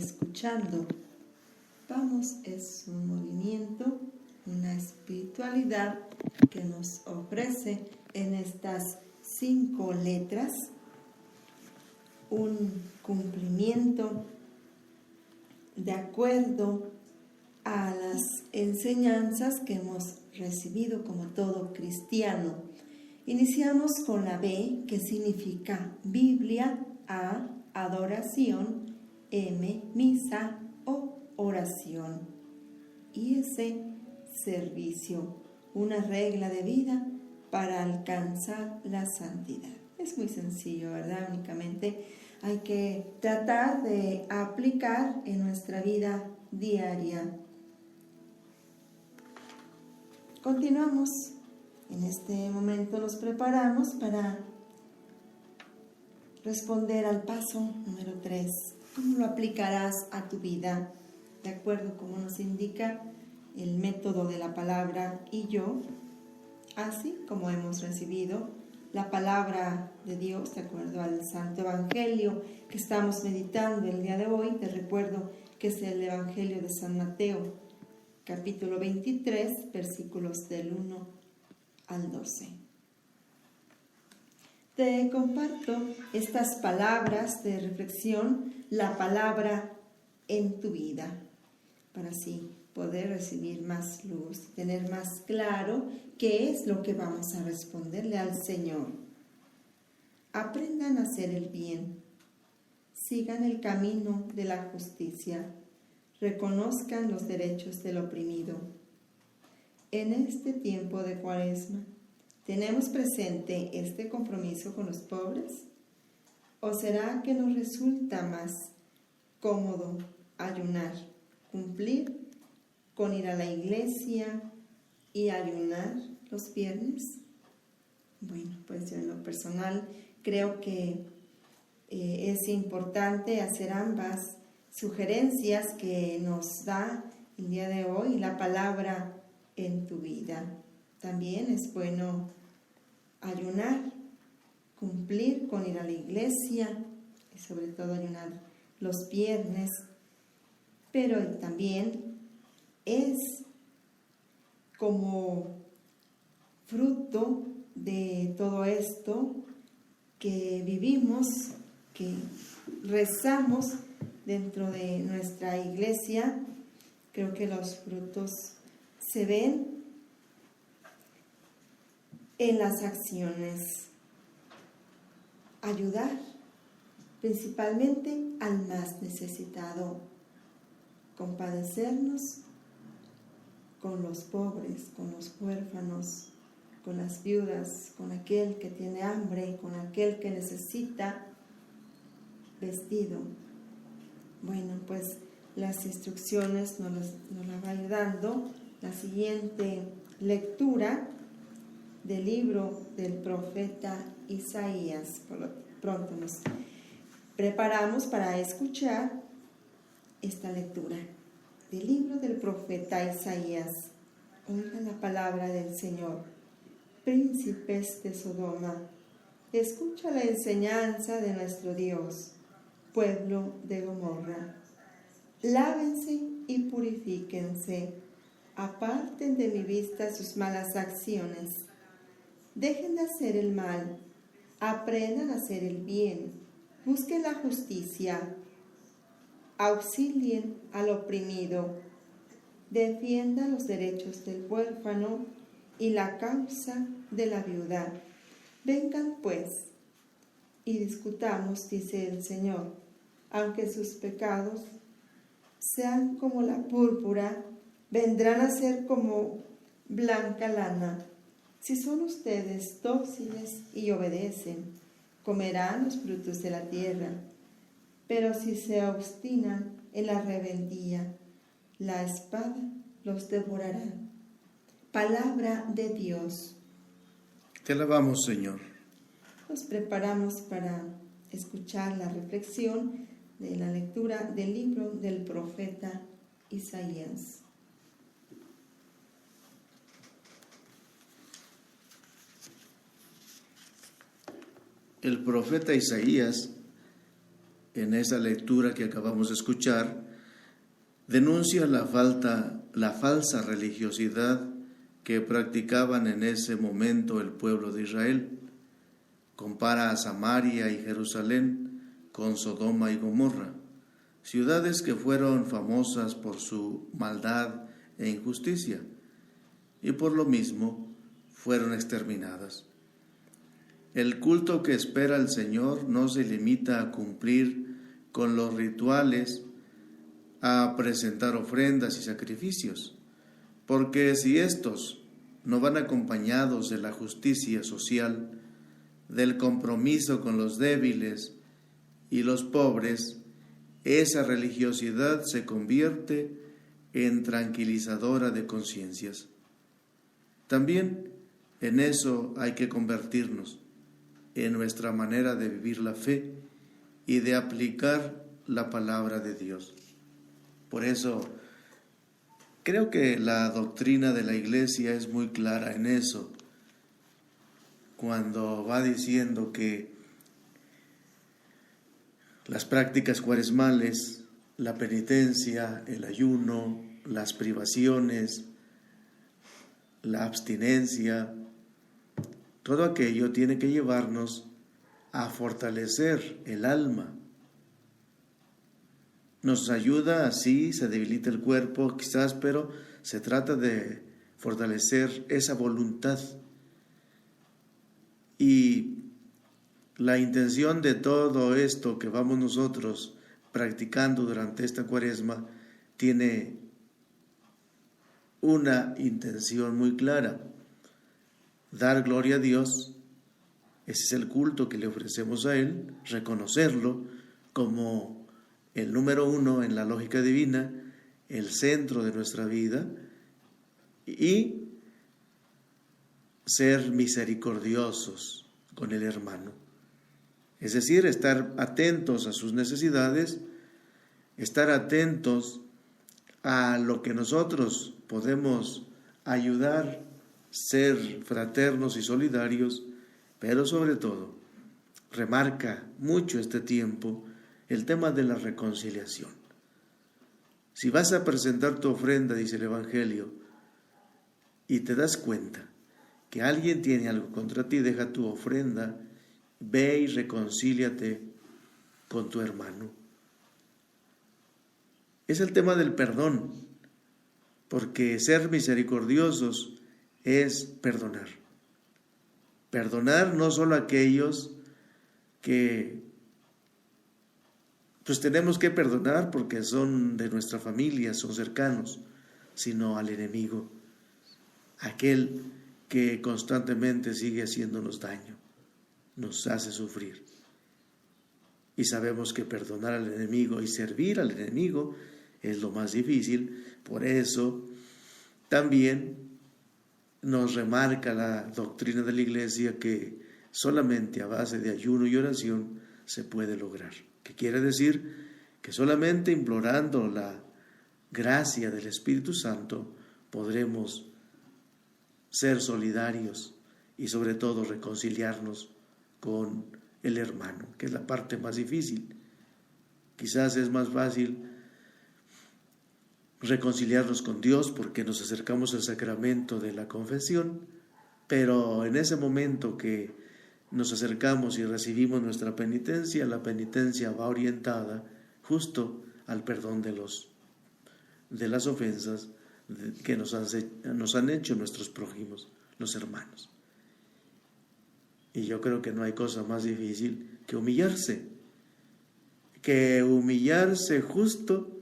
escuchando. Vamos es un movimiento, una espiritualidad que nos ofrece en estas 5 letras un cumplimiento de acuerdo a las enseñanzas que hemos recibido como todo cristiano. Iniciamos con la B, que significa Biblia, A, adoración, M, misa o oración, y S, servicio, una regla de vida para alcanzar la santidad. Es muy sencillo, ¿verdad? Únicamente hay que tratar de aplicar en nuestra vida diaria. Continuamos. En este momento nos preparamos para responder al paso número 3. ¿Cómo lo aplicarás a tu vida? De acuerdo como nos indica el método de la palabra y yo, así como hemos recibido la palabra de Dios, de acuerdo al Santo Evangelio que estamos meditando el día de hoy. Te recuerdo que es el Evangelio de San Mateo, capítulo 23, versículos del 1 al 12. Te comparto estas palabras de reflexión, la palabra en tu vida, para así poder recibir más luz, tener más claro qué es lo que vamos a responderle al Señor. Aprendan a hacer el bien, sigan el camino de la justicia, reconozcan los derechos del oprimido. En este tiempo de Cuaresma, ¿tenemos presente este compromiso con los pobres? ¿O será que nos resulta más cómodo ayunar, cumplir con ir a la iglesia y ayunar los viernes? Bueno, pues yo en lo personal creo que es importante hacer ambas sugerencias que nos da el día de hoy la palabra en tu vida. También es bueno ayunar, cumplir con ir a la iglesia y sobre todo ayunar los viernes, pero también es como fruto de todo esto que vivimos, que rezamos dentro de nuestra iglesia. Creo que los frutos se ven en las acciones. Ayudar principalmente al más necesitado, compadecernos con los pobres, con los huérfanos, con las viudas, con aquel que tiene hambre, con aquel que necesita vestido. Bueno, pues las instrucciones nos las va ayudando la siguiente lectura del libro del profeta Isaías. Por lo pronto nos preparamos para escuchar esta lectura del libro del profeta Isaías. Oigan la palabra del Señor. Príncipes de Sodoma, escucha la enseñanza de nuestro Dios. Pueblo de Gomorra, lávense y purifíquense, aparten de mi vista sus malas acciones, dejen de hacer el mal, aprendan a hacer el bien, busquen la justicia, auxilien al oprimido, defiendan los derechos del huérfano y la causa de la viuda. Vengan pues y discutamos, dice el Señor, aunque sus pecados sean como la púrpura, vendrán a ser como blanca lana. Si son ustedes dóciles y obedecen, comerán los frutos de la tierra. Pero si se obstinan en la rebeldía, la espada los devorará. Palabra de Dios. Te alabamos, Señor. Nos preparamos para escuchar la reflexión de la lectura del libro del profeta Isaías. El profeta Isaías en esa lectura que acabamos de escuchar, denuncia la falsa religiosidad que practicaban en ese momento el pueblo de Israel. Compara a Samaria y Jerusalén con Sodoma y Gomorra, ciudades que fueron famosas por su maldad e injusticia, y por lo mismo fueron exterminadas. El culto que espera el Señor no se limita a cumplir con los rituales, a presentar ofrendas y sacrificios, porque si estos no van acompañados de la justicia social, del compromiso con los débiles y los pobres, esa religiosidad se convierte en tranquilizadora de conciencias. También en eso hay que convertirnos, en nuestra manera de vivir la fe y de aplicar la palabra de Dios. Por eso, creo que la doctrina de la Iglesia es muy clara en eso, cuando va diciendo que las prácticas cuaresmales, la penitencia, el ayuno, las privaciones, la abstinencia, todo aquello tiene que llevarnos a fortalecer el alma. Nos ayuda, así se debilita el cuerpo quizás, pero se trata de fortalecer esa voluntad. Y la intención de todo esto que vamos nosotros practicando durante esta Cuaresma tiene una intención muy clara: dar gloria a Dios. Ese es el culto que le ofrecemos a Él, reconocerlo como el número uno en la lógica divina, el centro de nuestra vida, y ser misericordiosos con el hermano. Es decir, estar atentos a sus necesidades, estar atentos a lo que nosotros podemos ayudar, ser fraternos y solidarios, pero sobre todo, remarca mucho este tiempo el tema de la reconciliación. Si vas a presentar tu ofrenda, dice el Evangelio, y te das cuenta que alguien tiene algo contra ti, deja tu ofrenda, ve y reconcíliate con tu hermano. Es el tema del perdón, porque ser misericordiosos es perdonar. Perdonar no solo a aquellos que pues tenemos que perdonar porque son de nuestra familia, son cercanos, sino al enemigo, aquel que constantemente sigue haciéndonos daño, nos hace sufrir. Y sabemos que perdonar al enemigo y servir al enemigo es lo más difícil. Por eso también nos remarca la doctrina de la Iglesia que solamente a base de ayuno y oración se puede lograr. ¿Qué quiere decir? Que solamente implorando la gracia del Espíritu Santo podremos ser solidarios y sobre todo reconciliarnos con el hermano, que es la parte más difícil. Quizás es más fácil reconciliarnos con Dios porque nos acercamos al sacramento de la confesión, pero en ese momento que nos acercamos y recibimos nuestra penitencia, la penitencia va orientada justo al perdón de las ofensas que nos han hecho nuestros prójimos, los hermanos. Y yo creo que no hay cosa más difícil que humillarse justo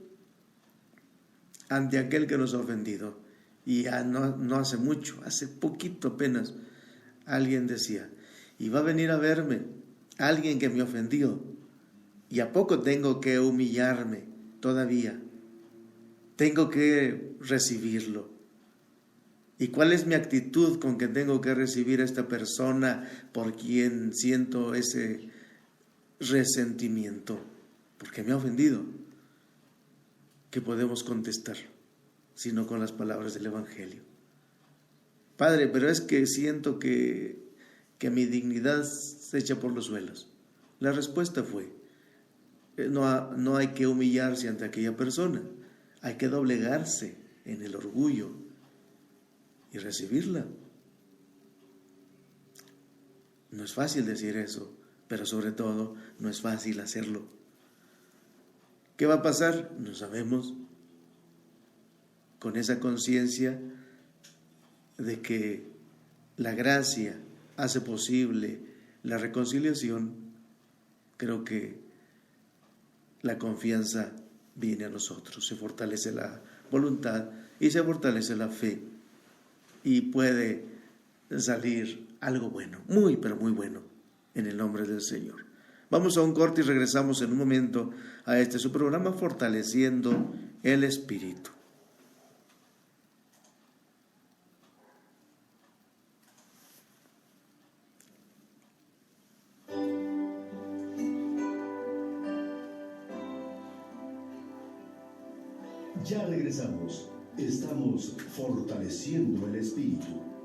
ante aquel que nos ha ofendido. Y ya no hace mucho, hace poquito apenas, alguien decía, y va a venir a verme alguien que me ofendió, y a poco tengo que humillarme todavía, tengo que recibirlo. ¿Y cuál es mi actitud con que tengo que recibir a esta persona por quien siento ese resentimiento? Porque me ha ofendido. ¿Qué podemos contestar? Sino con las palabras del Evangelio. Padre, pero es que siento que mi dignidad se echa por los suelos. La respuesta fue, no hay que humillarse ante aquella persona, hay que doblegarse en el orgullo y recibirla. No es fácil decir eso, pero sobre todo no es fácil hacerlo. ¿Qué va a pasar? No sabemos. Con esa conciencia de que la gracia hace posible la reconciliación, creo que la confianza viene a nosotros, se fortalece la voluntad y se fortalece la fe y puede salir algo bueno, muy pero muy bueno, en el nombre del Señor. Vamos a un corte y regresamos en un momento a su programa Fortaleciendo el Espíritu. Ya regresamos. Estamos fortaleciendo el espíritu.